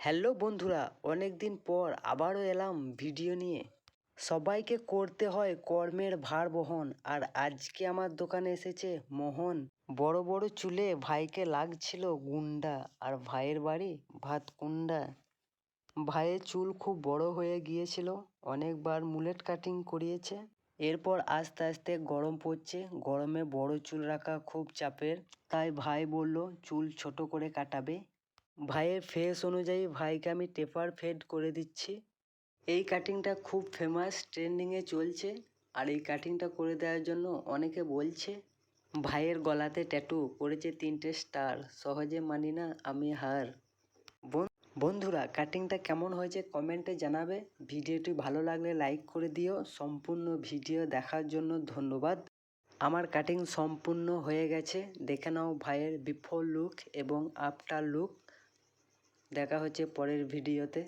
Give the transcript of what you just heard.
Hello বন্ধুরা, অনেক দিন পর আবারও এলাম ভিডিও নিয়ে। সবাইকে করতে হয় কর্মের ভার বহন, আর আজকে আমার দোকানে এসেছে মোহন। বড় বড় চুলে ভাইকে লাগছিল গুন্ডা, আর ভাইয়ের বাড়ি ভাতকুন্ডা। ভাইয়ের চুল খুব বড় হয়ে গিয়েছিল, অনেকবার মুলেট কাটিং করিয়েছে। এরপর আস্তে আস্তে গরম পড়ছে, গরমে বড় চুল রাখা খুব চাপের, তাই ভাই বলল চুল ছোট করে কাটাবে। ভাইয়ের ফেস অনুযায়ী ভাইকে আমি টেপার ফেড করে দিচ্ছি। এই কাটিংটা খুব ফেমাস, ট্রেন্ডিংয়ে চলছে। আর এই কাটিংটা করে দেওয়ার জন্য অনেকে বলছে। ভাইয়ের গলাতে ট্যাটু করেছে 3টে স্টার, সহজে মানি না আমি হার। বন্ধুরা, কাটিংটা কেমন হয়েছে কমেন্টে জানাবে। ভিডিওটি ভালো লাগলে লাইক করে দিও। সম্পূর্ণ ভিডিও দেখার জন্য ধন্যবাদ। আমার কাটিং সম্পূর্ণ হয়ে গেছে, দেখে নাও ভাইয়ের বিফোর লুক এবং আফটার লুক। দেখা হচ্ছে পরের ভিডিওতে।